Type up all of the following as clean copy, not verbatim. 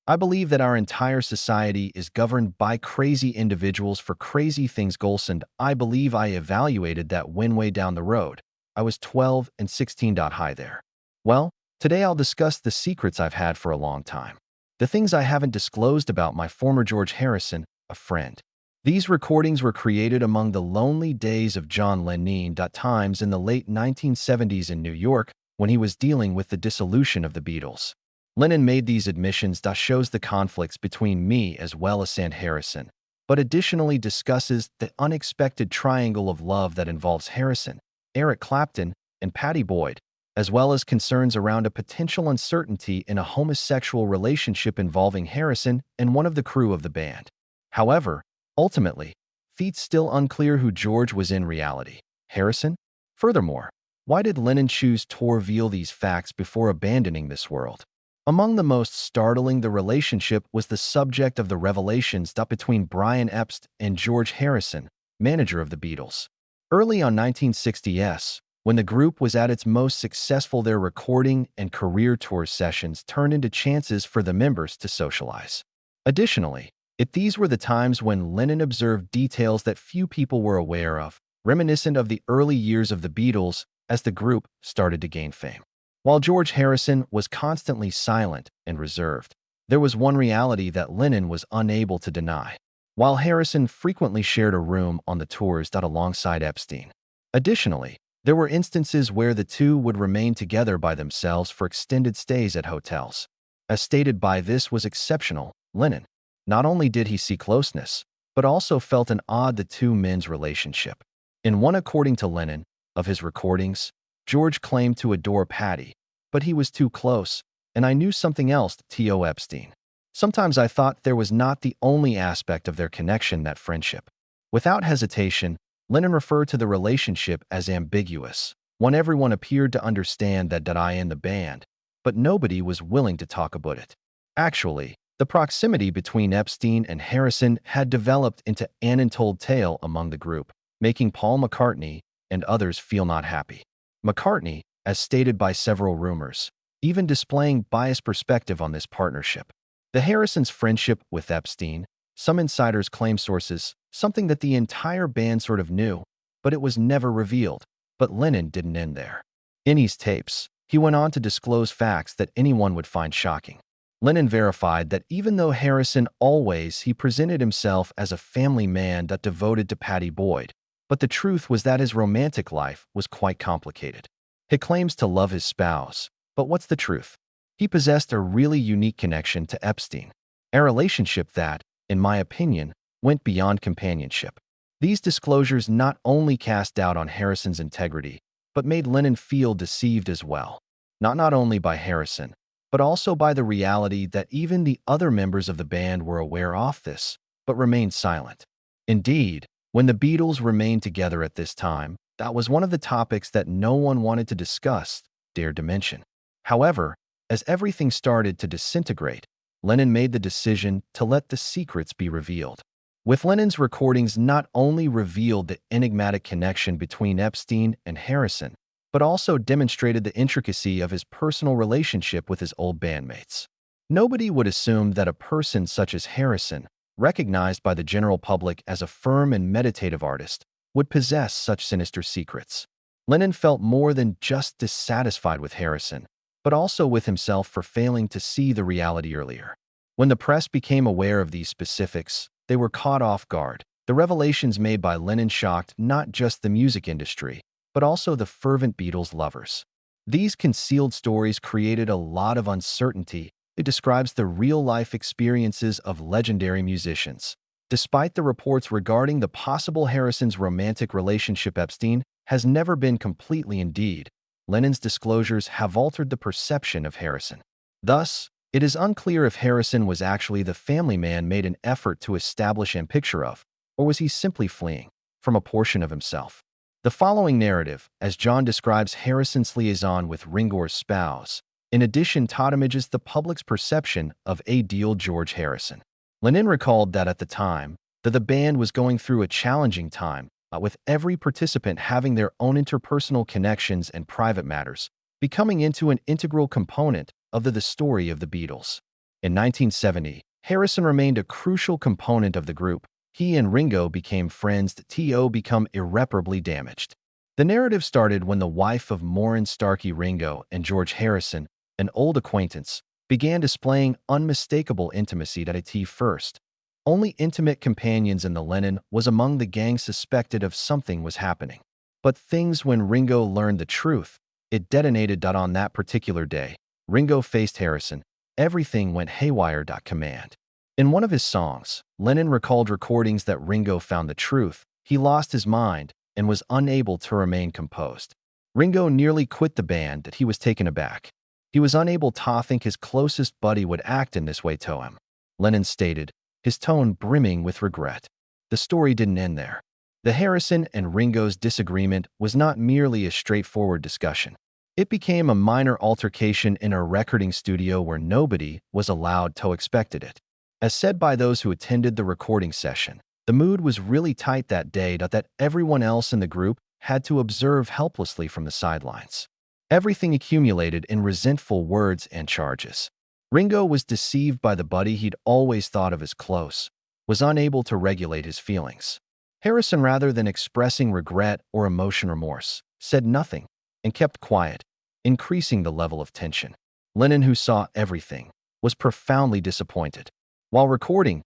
I believe that our entire society is governed by crazy individuals for crazy things goals, and I believe I evaluated that when way down the road. I was 12 and 16. High there. Well, today I'll discuss the secrets I've had for a long time. The things I haven't disclosed about my former George Harrison, a friend. These recordings were created among the lonely days of John Lennon. Times in the late 1970s in New York when he was dealing with the dissolution of the Beatles. Lennon made these admissions that shows the conflicts between me as well as Harrison, but additionally discusses the unexpected triangle of love that involves Harrison, Eric Clapton, and Pattie Boyd, as well as concerns around a potential uncertainty in a homosexual relationship involving Harrison and one of the crew of the band. However, ultimately, it's still unclear who George was in reality. Harrison? Furthermore, why did Lennon choose to reveal these facts before abandoning this world? Among the most startling, the relationship was the subject of the revelations between Brian Epstein and George Harrison, manager of the Beatles. Early on 1960s, when the group was at its most successful, their recording and career tour sessions turned into chances for the members to socialize. Additionally, these were the times when Lennon observed details that few people were aware of, reminiscent of the early years of the Beatles as the group started to gain fame. While George Harrison was constantly silent and reserved, there was one reality that Lennon was unable to deny. While Harrison frequently shared a room on the tours alongside Epstein. Additionally, there were instances where the two would remain together by themselves for extended stays at hotels. As stated by this was exceptional, Lennon. Not only did he see closeness, but also felt an odd the two men's relationship. In one, according to Lennon, of his recordings, George claimed to adore Pattie, but he was too close, and I knew something else, T.O. Epstein. Sometimes I thought there was not the only aspect of their connection, that friendship. Without hesitation, Lennon referred to the relationship as ambiguous. When everyone appeared to understand that I in the band, but nobody was willing to talk about it. Actually, the proximity between Epstein and Harrison had developed into an untold tale among the group, making Paul McCartney and others feel not happy. McCartney, as stated by several rumors, even displaying biased perspective on this partnership. The Harrisons' friendship with Epstein, some insiders claim sources, something that the entire band sort of knew, but it was never revealed. But Lennon didn't end there. In his tapes, he went on to disclose facts that anyone would find shocking. Lennon verified that even though Harrison he presented himself as a family man devoted to Pattie Boyd, but the truth was that his romantic life was quite complicated. He claims to love his spouse, but what's the truth? He possessed a really unique connection to Epstein, a relationship that, in my opinion, went beyond companionship. These disclosures not only cast doubt on Harrison's integrity, but made Lennon feel deceived as well. Not only by Harrison, but also by the reality that even the other members of the band were aware of this, but remained silent. Indeed, when the Beatles remained together at this time, that was one of the topics that no one wanted to discuss, dared to mention. However, as everything started to disintegrate, Lennon made the decision to let the secrets be revealed. With Lennon's recordings not only revealed the enigmatic connection between Epstein and Harrison, but also demonstrated the intricacy of his personal relationship with his old bandmates. Nobody would assume that a person such as Harrison, recognized by the general public as a firm and meditative artist, would possess such sinister secrets. Lennon felt more than just dissatisfied with Harrison, but also with himself for failing to see the reality earlier. When the press became aware of these specifics, they were caught off guard. The revelations made by Lennon shocked not just the music industry, but also the fervent Beatles lovers. These concealed stories created a lot of uncertainty. It describes the real-life experiences of legendary musicians. Despite the reports regarding the possible Harrison's romantic relationship, Epstein has never been completely. Indeed, Lennon's disclosures have altered the perception of Harrison. Thus, it is unclear if Harrison was actually the family man made an effort to establish a picture of, or was he simply fleeing from a portion of himself. The following narrative, as John describes Harrison's liaison with Ringo's spouse, in addition images the public's perception of ideal George Harrison. Lennon recalled that at the time, the band was going through a challenging time, with every participant having their own interpersonal connections and private matters, becoming into an integral component of the story of the Beatles. In 1970, Harrison remained a crucial component of the group. He and Ringo became friends. To become irreparably damaged. The narrative started when the wife of Maureen Starkey Ringo and George Harrison, an old acquaintance, began displaying unmistakable intimacy. At first, only intimate companions in the Lennon was among the gang suspected of something was happening. But things when Ringo learned the truth, it detonated. On that particular day, Ringo faced Harrison. Everything went haywire. Command. In one of his songs, Lennon recalled recordings that Ringo found the truth. He lost his mind and was unable to remain composed. Ringo nearly quit the band. That he was taken aback. He was unable to think his closest buddy would act in this way to him. Lennon stated, his tone brimming with regret. The story didn't end there. The Harrison and Ringo's disagreement was not merely a straightforward discussion. It became a minor altercation in a recording studio where nobody was allowed to expect it. As said by those who attended the recording session, the mood was really tight that day that everyone else in the group had to observe helplessly from the sidelines. Everything accumulated in resentful words and charges. Ringo was deceived by the buddy he'd always thought of as close, was unable to regulate his feelings. Harrison, rather than expressing regret or emotion remorse, said nothing and kept quiet, increasing the level of tension. Lennon, who saw everything, was profoundly disappointed. While recording,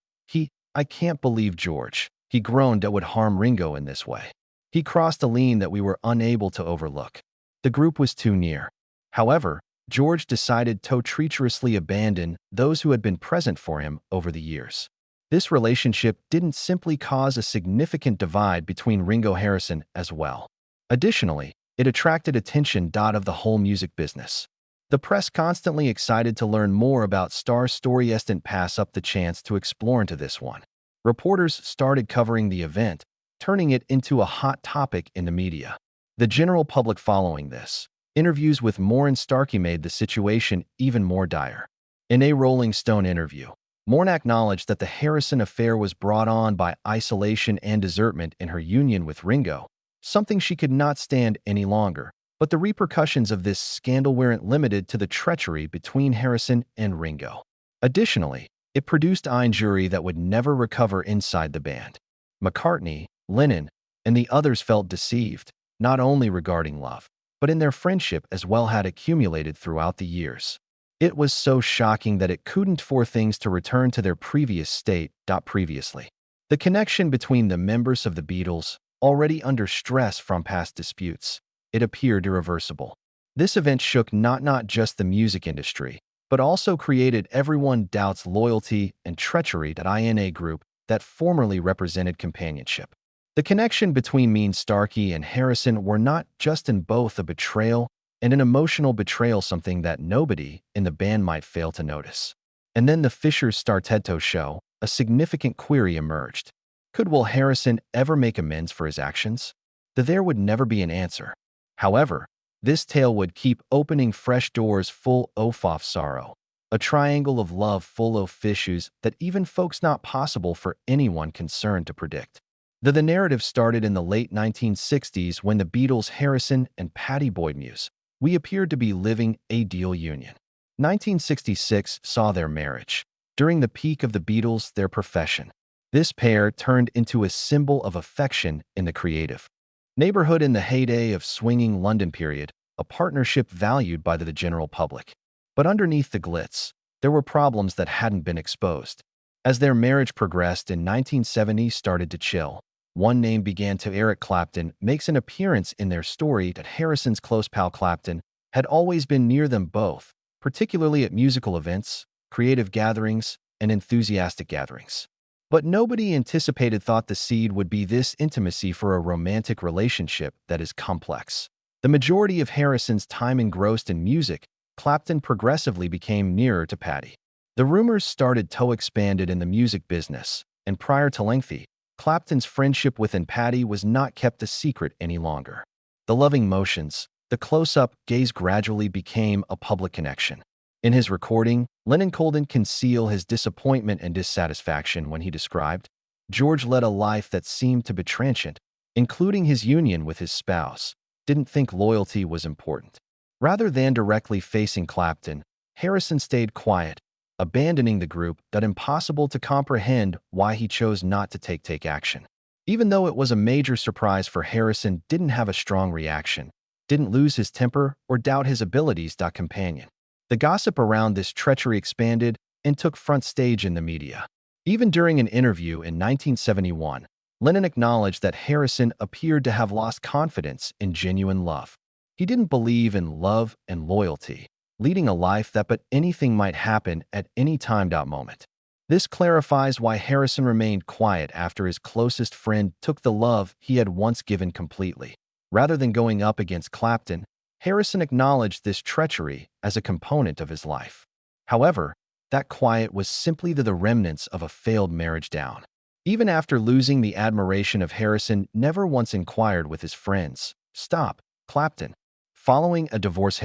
I can't believe George, he groaned, that would harm Ringo in this way. He crossed a line that we were unable to overlook. The group was too near. However, George decided to treacherously abandon those who had been present for him over the years. This relationship didn't simply cause a significant divide between Ringo and Harrison as well. Additionally, it attracted attention of the whole music business. The press, constantly excited to learn more about Star's story, didn't pass up the chance to explore into this one. Reporters started covering the event, turning it into a hot topic in the media. The general public following this. Interviews with Maureen Starkey made the situation even more dire. In a Rolling Stone interview, Maureen acknowledged that the Harrison affair was brought on by isolation and desertment in her union with Ringo, something she could not stand any longer. But the repercussions of this scandal weren't limited to the treachery between Harrison and Ringo. Additionally, it produced injury that would never recover inside the band. McCartney, Lennon, and the others felt deceived, not only regarding love, but in their friendship as well had accumulated throughout the years. It was so shocking that it couldn't for things to return to their previous state. Previously, the connection between the members of the Beatles, already under stress from past disputes, it appeared irreversible. This event shook not just the music industry, but also created everyone doubts loyalty and treachery in a group that formerly represented companionship. The connection between Maureen Starkey and Harrison were not just in both a betrayal and an emotional betrayal, something that nobody in the band might fail to notice. And then the Fishers Startetto show, a significant query emerged. Could Will Harrison ever make amends for his actions? There would never be an answer. However, this tale would keep opening fresh doors full of sorrow, a triangle of love full of issues that even folks not possible for anyone concerned to predict. The narrative started in the late 1960s when the Beatles, Harrison, and Pattie Boyd Muse, we appeared to be living a ideal union. 1966 saw their marriage. During the peak of the Beatles, their profession. This pair turned into a symbol of affection in the creative neighborhood in the heyday of swinging London period, a partnership valued by the general public. But underneath the glitz, there were problems that hadn't been exposed. As their marriage progressed in 1970 started to chill, one name began to Eric Clapton makes an appearance in their story that Harrison's close pal Clapton had always been near them both, particularly at musical events, creative gatherings, and enthusiastic gatherings. But nobody anticipated the seed would be this intimacy for a romantic relationship that is complex. The majority of Harrison's time engrossed in music, Clapton progressively became nearer to Pattie. The rumors started to expand in the music business, and prior to lengthy, Clapton's friendship with Pattie was not kept a secret any longer. The loving motions, the close-up gaze gradually became a public connection. In his recording, Lennon couldn't conceal his disappointment and dissatisfaction when he described, George led a life that seemed to be transient, including his union with his spouse, didn't think loyalty was important. Rather than directly facing Clapton, Harrison stayed quiet, abandoning the group that impossible to comprehend why he chose not to take action. Even though it was a major surprise for Harrison didn't have a strong reaction, didn't lose his temper or doubt his abilities. Companion. The gossip around this treachery expanded and took front stage in the media. Even during an interview in 1971, Lennon acknowledged that Harrison appeared to have lost confidence in genuine love. He didn't believe in love and loyalty, leading a life that but anything might happen at any time. Moment. This clarifies why Harrison remained quiet after his closest friend took the love he had once given completely. Rather than going up against Clapton, Harrison acknowledged this treachery as a component of his life. However, that quiet was simply the remnants of a failed marriage. Even after losing the admiration of Harrison, never once inquired with his friends. Stop, Clapton. Following a divorce,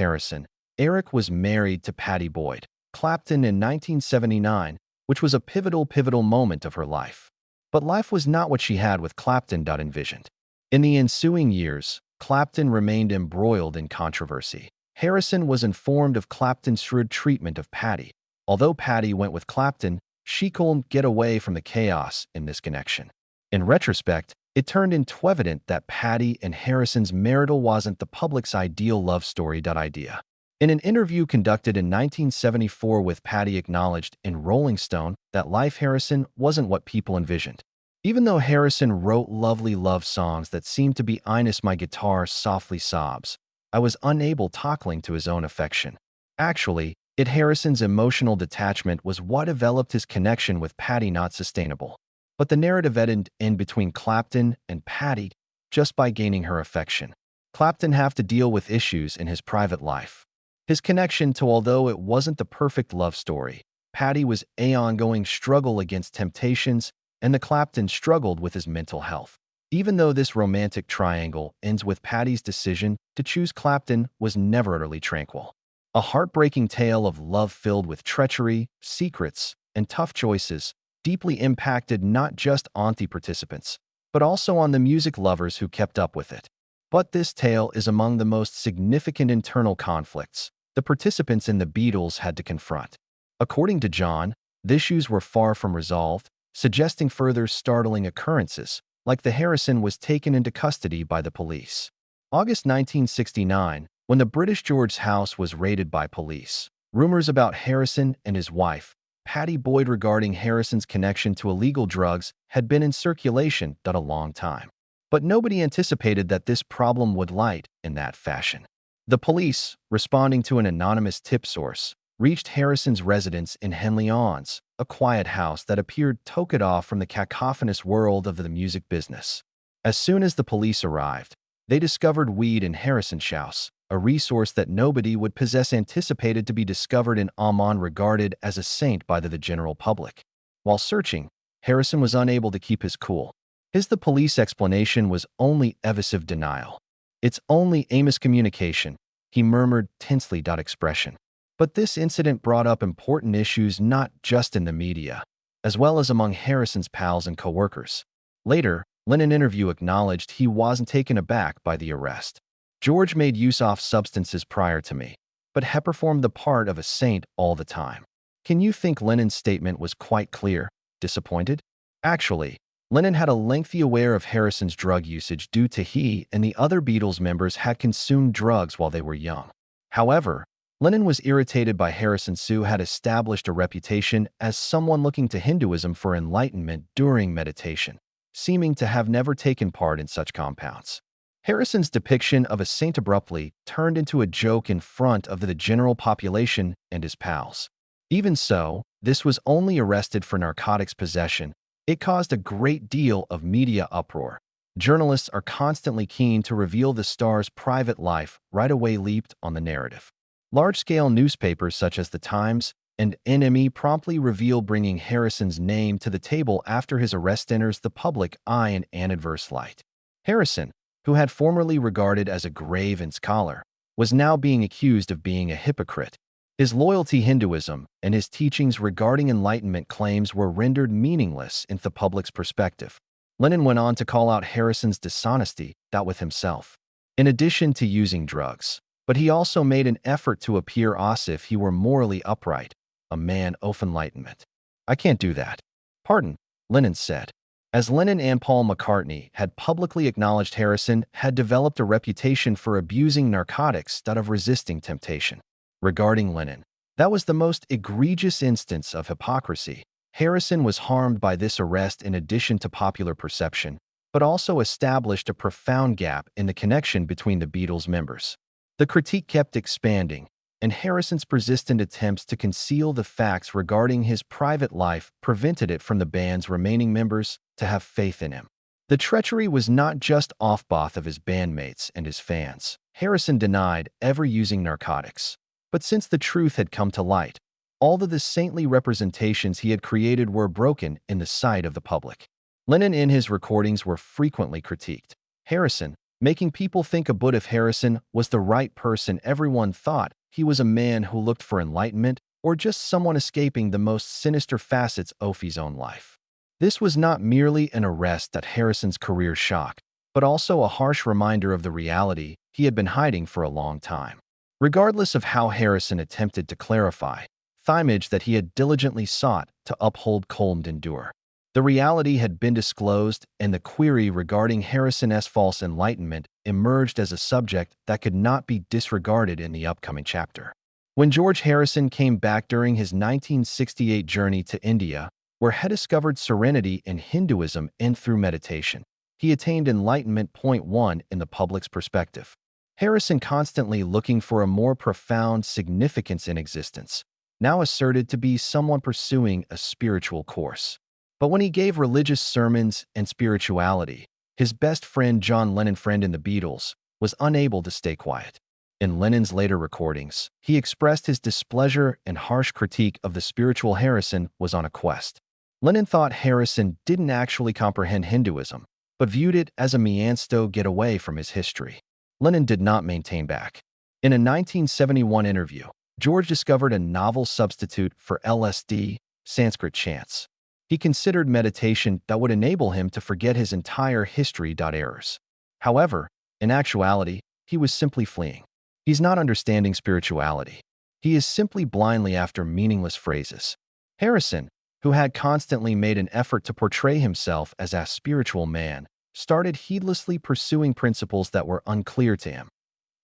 Eric was married to Pattie Boyd Clapton in 1979, which was a pivotal moment of her life. But life was not what she had with Clapton envisioned. In the ensuing years, Clapton remained embroiled in controversy. Harrison was informed of Clapton's shrewd treatment of Pattie. Although Pattie went with Clapton, she couldn't get away from the chaos in this connection. In retrospect, it turned into evident that Pattie and Harrison's marital wasn't the public's ideal love story. Idea. In an interview conducted in 1974 with Pattie acknowledged in Rolling Stone that life Harrison wasn't what people envisioned. Even though Harrison wrote lovely love songs that seemed to be honest, my guitar softly sobs, I was unable to cling to his own affection. Actually, Harrison's emotional detachment was what developed his connection with Pattie not sustainable. But the narrative ended in between Clapton and Pattie just by gaining her affection. Clapton had to deal with issues in his private life. His connection to, although it wasn't the perfect love story, Pattie was an ongoing struggle against temptations, and the Clapton struggled with his mental health. Even though this romantic triangle ends with Pattie's decision to choose Clapton was never utterly tranquil. A heartbreaking tale of love filled with treachery, secrets, and tough choices deeply impacted not just on the participants, but also on the music lovers who kept up with it. But this tale is among the most significant internal conflicts the participants in the Beatles had to confront. According to John, the issues were far from resolved, suggesting further startling occurrences, like the Harrison was taken into custody by the police. August 1969, when the British George's house was raided by police, rumors about Harrison and his wife, Pattie Boyd, regarding Harrison's connection to illegal drugs had been in circulation a long time. But nobody anticipated that this problem would light in that fashion. The police, responding to an anonymous tip source, reached Harrison's residence in Henley Arms, a quiet house that appeared tucked off from the cacophonous world of the music business. As soon as the police arrived, they discovered weed in Harrison's house, a resource that nobody would possess, anticipated to be discovered in Amman, regarded as a saint by the general public. While searching, Harrison was unable to keep his cool. The police explanation was only evasive denial. It's only aimless communication, he murmured tensely. Expression. But this incident brought up important issues not just in the media, as well as among Harrison's pals and co-workers. Later, Lennon interview acknowledged he wasn't taken aback by the arrest. George made use of substances prior to me, but had performed the part of a saint all the time. Can you think Lennon's statement was quite clear? Disappointed? Actually, Lennon had a lengthy aware of Harrison's drug usage due to he and the other Beatles members had consumed drugs while they were young. However, Lennon was irritated by Harrison, who had established a reputation as someone looking to Hinduism for enlightenment during meditation, seeming to have never taken part in such compounds. Harrison's depiction of a saint abruptly turned into a joke in front of the general population and his pals. Even so, this was only arrested for narcotics possession. It caused a great deal of media uproar. Journalists are constantly keen to reveal the star's private life, right away leaped on the narrative. Large-scale newspapers such as The Times and NME promptly revealed bringing Harrison's name to the table after his arrest enters the public eye in an adverse light. Harrison, who had formerly regarded as a grave and scholar, was now being accused of being a hypocrite. His loyalty to Hinduism and his teachings regarding enlightenment claims were rendered meaningless in the public's perspective. Lennon went on to call out Harrison's dishonesty with himself, in addition to using drugs, but he also made an effort to appear as if he were morally upright, a man of enlightenment. I can't do that. Pardon, Lennon said. As Lennon and Paul McCartney had publicly acknowledged Harrison had developed a reputation for abusing narcotics instead of resisting temptation. Regarding Lennon, that was the most egregious instance of hypocrisy. Harrison was harmed by this arrest in addition to popular perception, but also established a profound gap in the connection between the Beatles members. The critique kept expanding, and Harrison's persistent attempts to conceal the facts regarding his private life prevented it from the band's remaining members to have faith in him. The treachery was not just off both of his bandmates and his fans. Harrison denied ever using narcotics. But since the truth had come to light, all of the saintly representations he had created were broken in the sight of the public. Lennon in his recordings were frequently critiqued. Harrison, making people think a bit of Harrison was the right person. Everyone thought he was a man who looked for enlightenment or just someone escaping the most sinister facets of his own life. This was not merely an arrest that Harrison's career shocked, but also a harsh reminder of the reality he had been hiding for a long time. Regardless of how Harrison attempted to clarify the image that he had diligently sought to uphold cold endure, the reality had been disclosed, and the query regarding Harrison's false enlightenment emerged as a subject that could not be disregarded in the upcoming chapter. When George Harrison came back during his 1968 journey to India, where he discovered serenity in Hinduism and through meditation, he attained enlightenment. Point 1 in the public's perspective. Harrison, constantly looking for a more profound significance in existence, now asserted to be someone pursuing a spiritual course. But when he gave religious sermons and spirituality, his best friend John Lennon, friend in the Beatles, was unable to stay quiet. In Lennon's later recordings, he expressed his displeasure and harsh critique of the spiritual Harrison was on a quest. Lennon thought Harrison didn't actually comprehend Hinduism, but viewed it as a means to get away from his history. Lennon did not maintain back. In a 1971 interview, George discovered a novel substitute for LSD, Sanskrit chants. He considered meditation that would enable him to forget his entire history. Errors. However, in actuality, he was simply fleeing. He's not understanding spirituality. He is simply blindly after meaningless phrases. Harrison, who had constantly made an effort to portray himself as a spiritual man, started heedlessly pursuing principles that were unclear to him.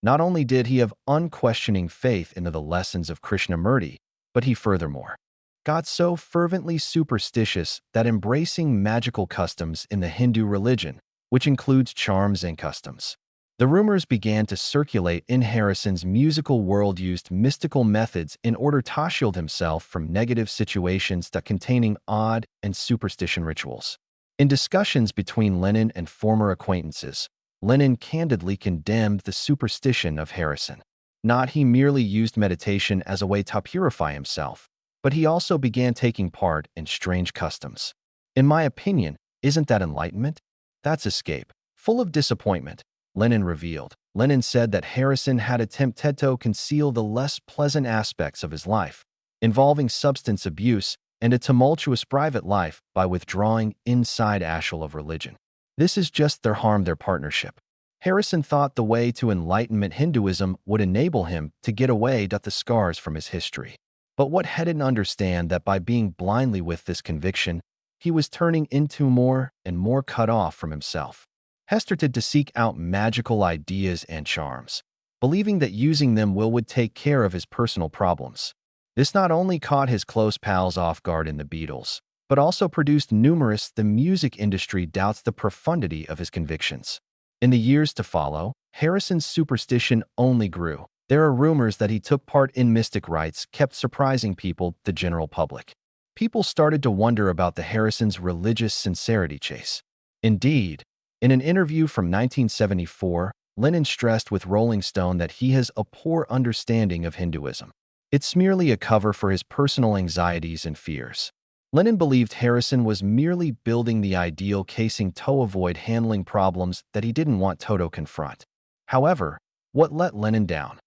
Not only did he have unquestioning faith in the lessons of Krishnamurti, but he furthermore got so fervently superstitious that embracing magical customs in the Hindu religion, which includes charms and customs. The rumors began to circulate in Harrison's musical world used mystical methods in order to shield himself from negative situations that containing odd and superstition rituals. In discussions between Lennon and former acquaintances, Lennon candidly condemned the superstition of Harrison. Not he merely used meditation as a way to purify himself, but he also began taking part in strange customs. In my opinion, isn't that enlightenment? That's escape. Full of disappointment, Lennon revealed. Lennon said that Harrison had attempted to conceal the less pleasant aspects of his life, involving substance abuse and a tumultuous private life, by withdrawing inside ashel of religion. This is just their harm their partnership. Harrison thought the way to enlightenment Hinduism would enable him to get away with the scars from his history. But what he didn't understand that by being blindly with this conviction, he was turning into more and more cut off from himself. He started to seek out magical ideas and charms, believing that using them would take care of his personal problems. This not only caught his close pals off guard in the Beatles, but also produced numerous the music industry doubts the profundity of his convictions. In the years to follow, Harrison's superstition only grew. There are rumors that he took part in mystic rites, kept surprising people, the general public. People started to wonder about the Harrison's religious sincerity chase. Indeed, in an interview from 1974, Lennon stressed with Rolling Stone that he has a poor understanding of Hinduism. It's merely a cover for his personal anxieties and fears. Lennon believed Harrison was merely building the ideal casing to avoid handling problems that he didn't want to confront. However, what let Lennon down?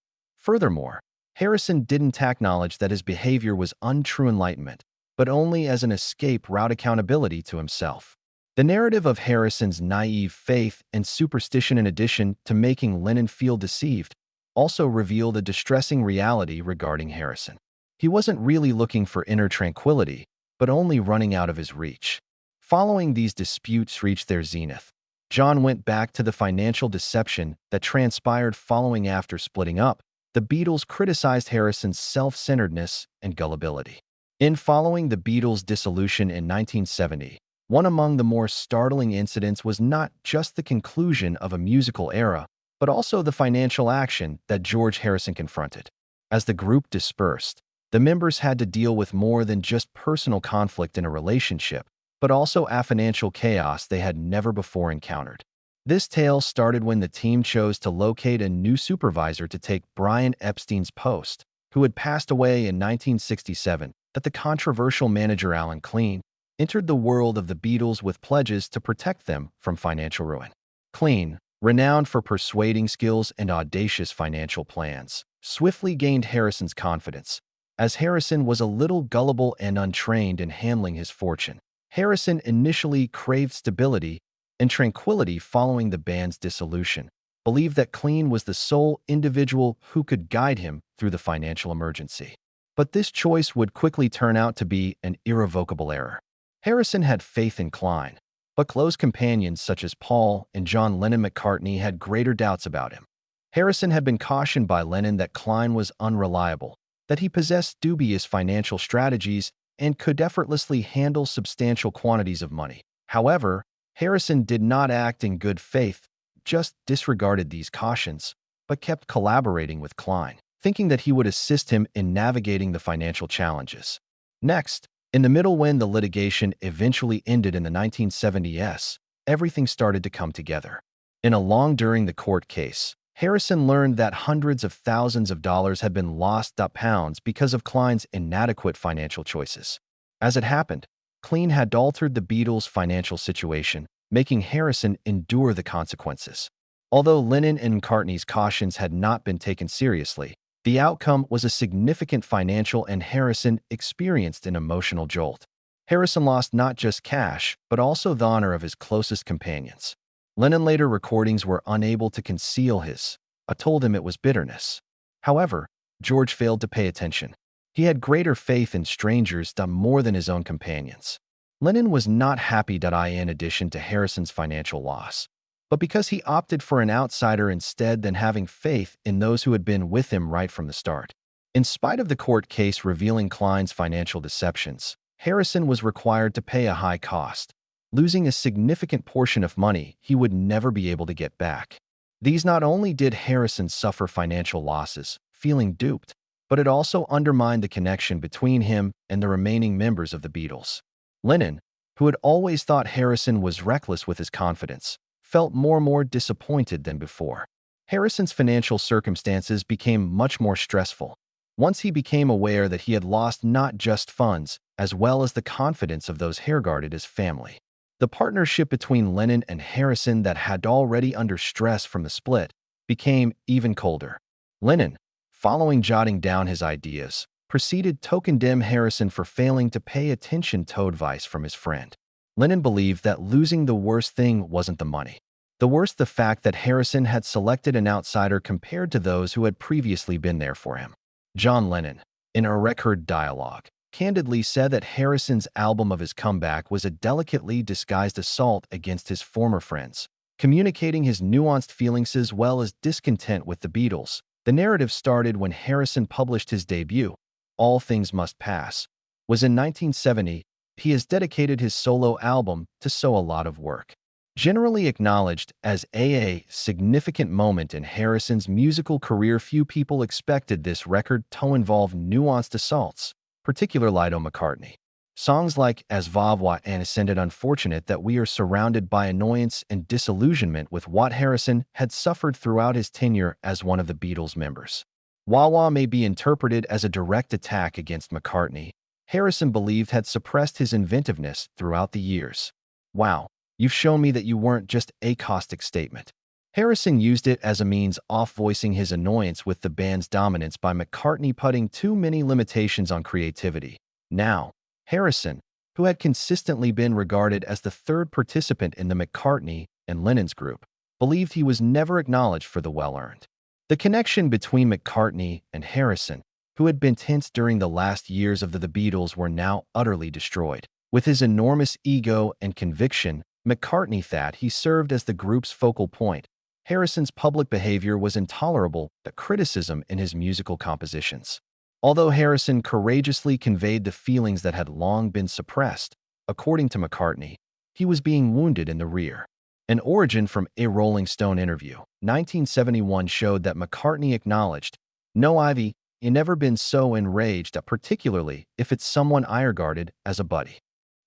Furthermore, Harrison didn't acknowledge that his behavior was untrue enlightenment, but only as an escape route accountability to himself. The narrative of Harrison's naive faith and superstition, in addition to making Lennon feel deceived, also revealed a distressing reality regarding Harrison. He wasn't really looking for inner tranquility, but only running out of his reach. Following these disputes reached their zenith, John went back to the financial deception that transpired following after splitting up. The Beatles criticized Harrison's self-centeredness and gullibility. In following the Beatles' dissolution in 1970, one among the more startling incidents was not just the conclusion of a musical era, but also the financial action that George Harrison confronted. As the group dispersed, the members had to deal with more than just personal conflict in a relationship, but also a financial chaos they had never before encountered. This tale started when the team chose to locate a new supervisor to take Brian Epstein's post, who had passed away in 1967, that the controversial manager Alan Clean entered the world of the Beatles with pledges to protect them from financial ruin. Clean, renowned for persuading skills and audacious financial plans, swiftly gained Harrison's confidence, as Harrison was a little gullible and untrained in handling his fortune. Harrison initially craved stability and tranquility following the band's dissolution, believed that Clean was the sole individual who could guide him through the financial emergency. But this choice would quickly turn out to be an irrevocable error. Harrison had faith in Clean, but close companions such as Paul and John Lennon McCartney had greater doubts about him. Harrison had been cautioned by Lennon that Clean was unreliable, that he possessed dubious financial strategies and could effortlessly handle substantial quantities of money. However, Harrison did not act in good faith, just disregarded these cautions, but kept collaborating with Clean, thinking that he would assist him in navigating the financial challenges. Next, in the middle when the litigation eventually ended in the 1970s, everything started to come together. In a long during the court case, Harrison learned that hundreds of thousands of dollars had been lost to pounds because of Clean's inadequate financial choices. As it happened, Clean had altered the Beatles' financial situation, making Harrison endure the consequences. Although Lennon and McCartney's cautions had not been taken seriously, the outcome was a significant financial and Harrison experienced an emotional jolt. Harrison lost not just cash, but also the honor of his closest companions. Lennon later recordings were unable to conceal his. I told him it was bitterness. However, George failed to pay attention. He had greater faith in strangers more than his own companions. Lennon was not happy in addition to Harrison's financial loss, but because he opted for an outsider instead than having faith in those who had been with him right from the start. In spite of the court case revealing Clean's financial deceptions, Harrison was required to pay a high cost, losing a significant portion of money he would never be able to get back. These not only did Harrison suffer financial losses, feeling duped, but it also undermined the connection between him and the remaining members of the Beatles. Lennon, who had always thought Harrison was reckless with his confidence, felt more disappointed than before. Harrison's financial circumstances became much more stressful. Once he became aware that he had lost not just funds, as well as the confidence of those he regarded as family. The partnership between Lennon and Harrison that had already under stress from the split became even colder. Lennon, following jotting down his ideas, proceeded to condemn Harrison for failing to pay attention to advice from his friend. Lennon believed that losing the worst thing wasn't the money. The worst the fact that Harrison had selected an outsider compared to those who had previously been there for him. John Lennon, in a record dialogue, candidly said that Harrison's album of his comeback was a delicately disguised assault against his former friends, communicating his nuanced feelings as well as discontent with the Beatles. The narrative started when Harrison published his debut, All Things Must Pass, was in 1970. He has dedicated his solo album to So A Lot of Work. Generally acknowledged as a significant moment in Harrison's musical career, few people expected this record to involve nuanced assaults, particularly on McCartney. Songs like As Vavwa and Ascended unfortunate that we are surrounded by annoyance and disillusionment with what Harrison had suffered throughout his tenure as one of the Beatles members. Wawa may be interpreted as a direct attack against McCartney, Harrison believed had suppressed his inventiveness throughout the years. Wow, you've shown me that you weren't just a caustic statement. Harrison used it as a means of voicing his annoyance with the band's dominance by McCartney putting too many limitations on creativity. Now, Harrison, who had consistently been regarded as the third participant in the McCartney and Lennon's group, believed he was never acknowledged for the well-earned. The connection between McCartney and Harrison who had been tense during the last years of the Beatles, were now utterly destroyed. With his enormous ego and conviction, McCartney thought he served as the group's focal point. Harrison's public behavior was intolerable, the criticism in his musical compositions. Although Harrison courageously conveyed the feelings that had long been suppressed, according to McCartney, he was being wounded in the rear. An origin from a Rolling Stone interview, 1971, showed that McCartney acknowledged, "No, Ivy, you never been so enraged, particularly if it's someone I regarded as a buddy."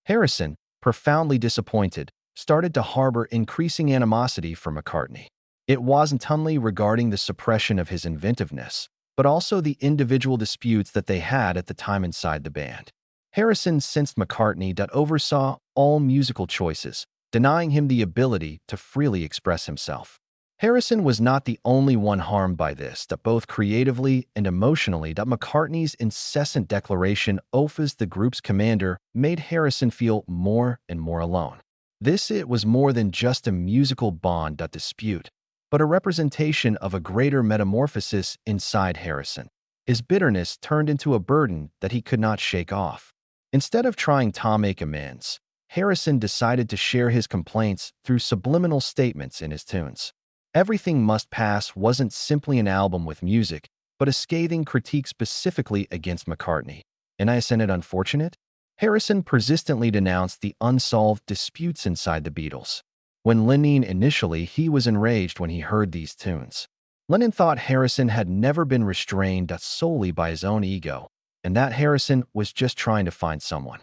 Harrison, profoundly disappointed, started to harbor increasing animosity for McCartney. It wasn't only regarding the suppression of his inventiveness, but also the individual disputes that they had at the time inside the band. Harrison sensed McCartney that oversaw all musical choices, denying him the ability to freely express himself. Harrison was not the only one harmed by this, that both creatively and emotionally, that McCartney's incessant declaration of as the group's commander made Harrison feel more and more alone. It was more than just a musical bond that dispute, but a representation of a greater metamorphosis inside Harrison. His bitterness turned into a burden that he could not shake off. Instead of trying to make amends, Harrison decided to share his complaints through subliminal statements in his tunes. Everything Must Pass wasn't simply an album with music, but a scathing critique specifically against McCartney. And isn't it unfortunate? Harrison persistently denounced the unsolved disputes inside the Beatles. When Lennon initially, he was enraged when he heard these tunes. Lennon thought Harrison had never been restrained solely by his own ego, and that Harrison was just trying to find someone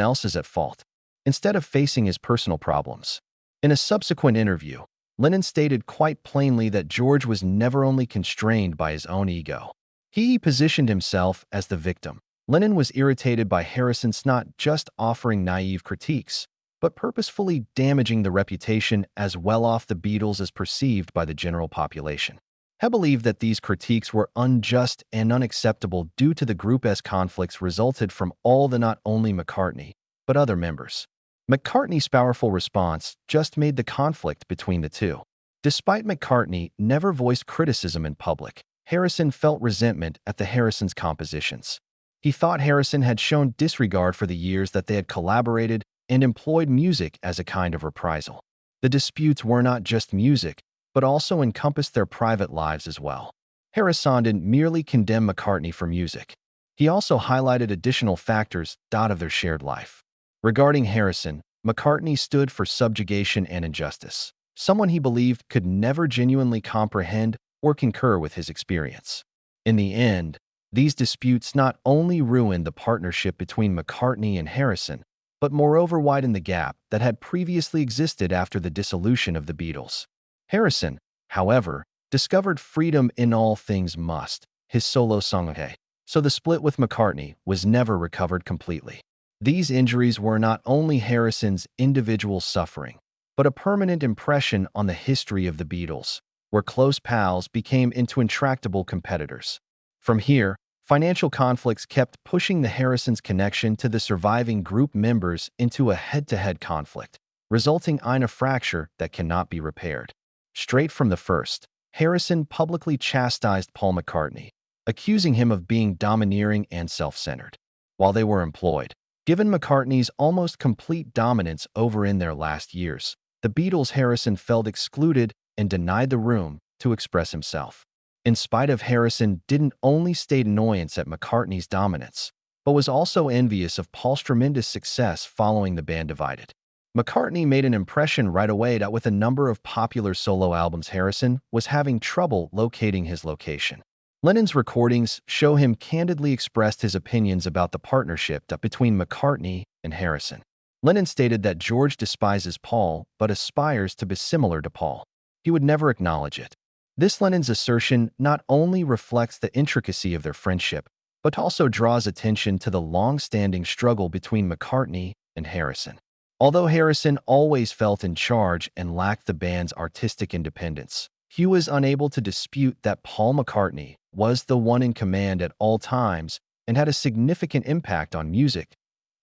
else is at fault, instead of facing his personal problems. In a subsequent interview, Lennon stated quite plainly that George was never only constrained by his own ego. He positioned himself as the victim. Lennon was irritated by Harrison's not just offering naive critiques, but purposefully damaging the reputation as well off the Beatles as perceived by the general population. He believed that these critiques were unjust and unacceptable due to the group's conflicts resulted from all the not only McCartney, but other members. McCartney's powerful response just made the conflict between the two. Despite McCartney never voiced criticism in public, Harrison felt resentment at the Harrison's compositions. He thought Harrison had shown disregard for the years that they had collaborated and employed music as a kind of reprisal. The disputes were not just music, but also encompassed their private lives as well. Harrison didn't merely condemn McCartney for music. He also highlighted additional factors of their shared life. Regarding Harrison, McCartney stood for subjugation and injustice, someone he believed could never genuinely comprehend or concur with his experience. In the end, these disputes not only ruined the partnership between McCartney and Harrison, but moreover widened the gap that had previously existed after the dissolution of the Beatles. Harrison, however, discovered freedom in All Things Must, his solo song, so the split with McCartney was never recovered completely. These injuries were not only Harrison's individual suffering, but a permanent impression on the history of the Beatles, where close pals became into intractable competitors. From here, financial conflicts kept pushing the Harrisons' connection to the surviving group members into a head-to-head conflict, resulting in a fracture that cannot be repaired. Straight from the first, Harrison publicly chastised Paul McCartney, accusing him of being domineering and self-centered. While they were employed, given McCartney's almost complete dominance over in their last years, the Beatles' Harrison felt excluded and denied the room to express himself. In spite of Harrison didn't only state annoyance at McCartney's dominance, but was also envious of Paul's tremendous success following the band divided. McCartney made an impression right away that with a number of popular solo albums, Harrison was having trouble locating his location. Lennon's recordings show him candidly expressed his opinions about the partnership between McCartney and Harrison. Lennon stated that George despises Paul but aspires to be similar to Paul. He would never acknowledge it. This Lennon's assertion not only reflects the intricacy of their friendship, but also draws attention to the long-standing struggle between McCartney and Harrison. Although Harrison always felt in charge and lacked the band's artistic independence, he was unable to dispute that Paul McCartney was the one in command at all times and had a significant impact on music.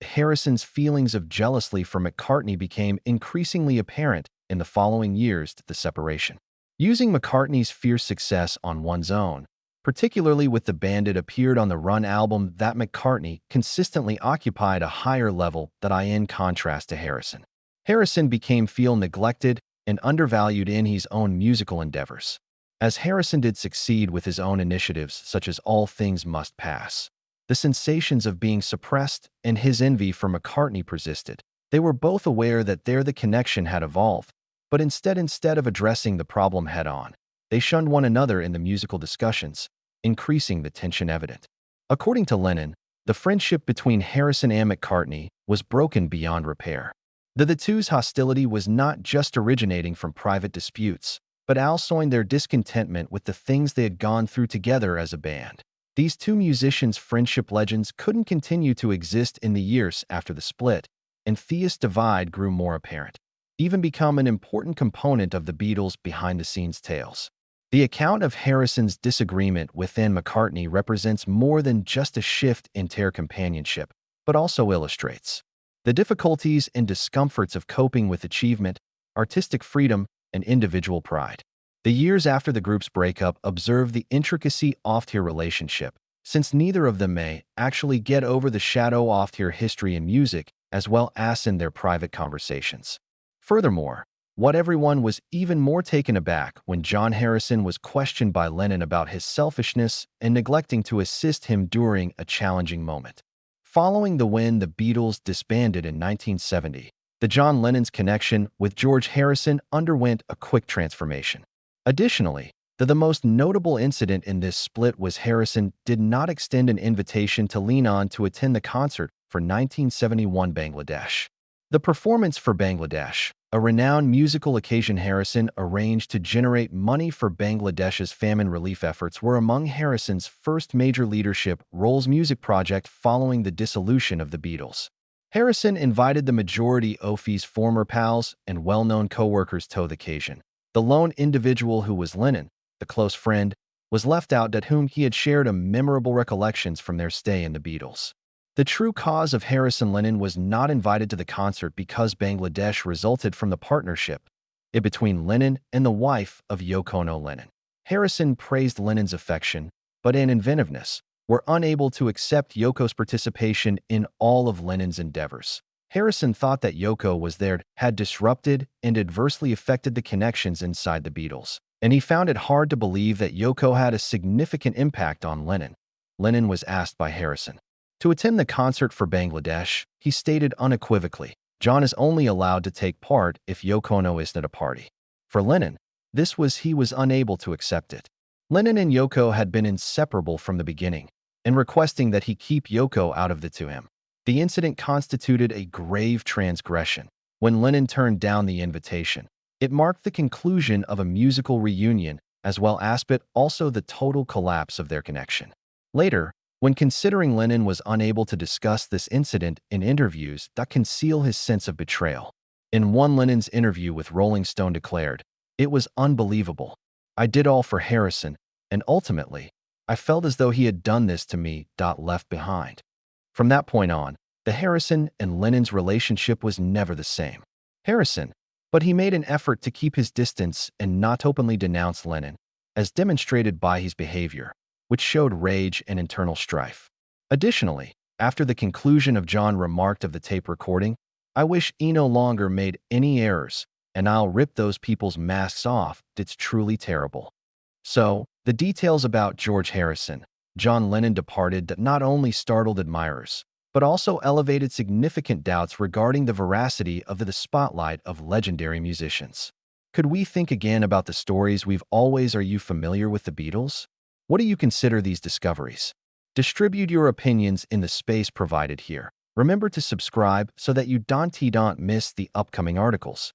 Harrison's feelings of jealousy for McCartney became increasingly apparent in the following years to the separation. Using McCartney's fierce success on one's own, particularly with the Bandit Appeared on the Run album that McCartney consistently occupied a higher level that in contrast to Harrison. Harrison became feel neglected and undervalued in his own musical endeavors. As Harrison did succeed with his own initiatives such as All Things Must Pass, the sensations of being suppressed and his envy for McCartney persisted. They were both aware that the connection had evolved, but instead of addressing the problem head-on, they shunned one another in the musical discussions, increasing the tension evident. According to Lennon, the friendship between Harrison and McCartney was broken beyond repair. The two's hostility was not just originating from private disputes, but also in their discontentment with the things they had gone through together as a band. These two musicians' friendship legends couldn't continue to exist in the years after the split, and Thea's divide grew more apparent, even become an important component of the Beatles' behind-the-scenes tales. The account of Harrison's disagreement within McCartney represents more than just a shift in their companionship, but also illustrates the difficulties and discomforts of coping with achievement, artistic freedom, and individual pride. The years after the group's breakup observe the intricacy of their relationship, since neither of them may actually get over the shadow of their history in music as well as in their private conversations. Furthermore, what everyone was even more taken aback when John Harrison was questioned by Lennon about his selfishness and neglecting to assist him during a challenging moment. Following the win, the Beatles disbanded in 1970. The John Lennon's connection with George Harrison underwent a quick transformation. Additionally, the most notable incident in this split was Harrison did not extend an invitation to Lennon to attend the concert for 1971 Bangladesh. The performance for Bangladesh, a renowned musical occasion Harrison arranged to generate money for Bangladesh's famine relief efforts, were among Harrison's first major leadership roles music project following the dissolution of the Beatles. Harrison invited the majority of his former pals and well-known co-workers to the occasion. The lone individual who was Lennon, the close friend, was left out, at whom he had shared a memorable recollections from their stay in the Beatles. The true cause of Harrison Lennon was not invited to the concert because Bangladesh resulted from the partnership between Lennon and the wife of Yoko Ono Lennon. Harrison praised Lennon's affection, but in inventiveness, were unable to accept Yoko's participation in all of Lennon's endeavors. Harrison thought that Yoko was there, had disrupted and adversely affected the connections inside the Beatles, and he found it hard to believe that Yoko had a significant impact on Lennon. Lennon was asked by Harrison to attend the concert for Bangladesh. He stated unequivocally, "John is only allowed to take part if Yoko Ono isn't at a party." For Lennon, he was unable to accept it. Lennon and Yoko had been inseparable from the beginning, and requesting that he keep Yoko out of to him. The incident constituted a grave transgression. When Lennon turned down the invitation, it marked the conclusion of a musical reunion as well as but also the total collapse of their connection. Later, when considering Lennon was unable to discuss this incident in interviews that conceal his sense of betrayal. In one Lennon's interview with Rolling Stone declared, "It was unbelievable. I did all for Harrison, and ultimately, I felt as though he had done this to me, left behind." From that point on, the Harrison and Lennon's relationship was never the same. Harrison, but he made an effort to keep his distance and not openly denounce Lennon, as demonstrated by his behavior, which showed rage and internal strife. Additionally, after the conclusion of John remarked of the tape recording, "I wish he no longer made any errors, and I'll rip those people's masks off. It's truly terrible." So, the details about George Harrison, John Lennon departed that not only startled admirers, but also elevated significant doubts regarding the veracity of the spotlight of legendary musicians. Could we think again about the stories we've always? Are you familiar with the Beatles? What do you consider these discoveries? Distribute your opinions in the space provided here. Remember to subscribe so that you don't miss the upcoming articles.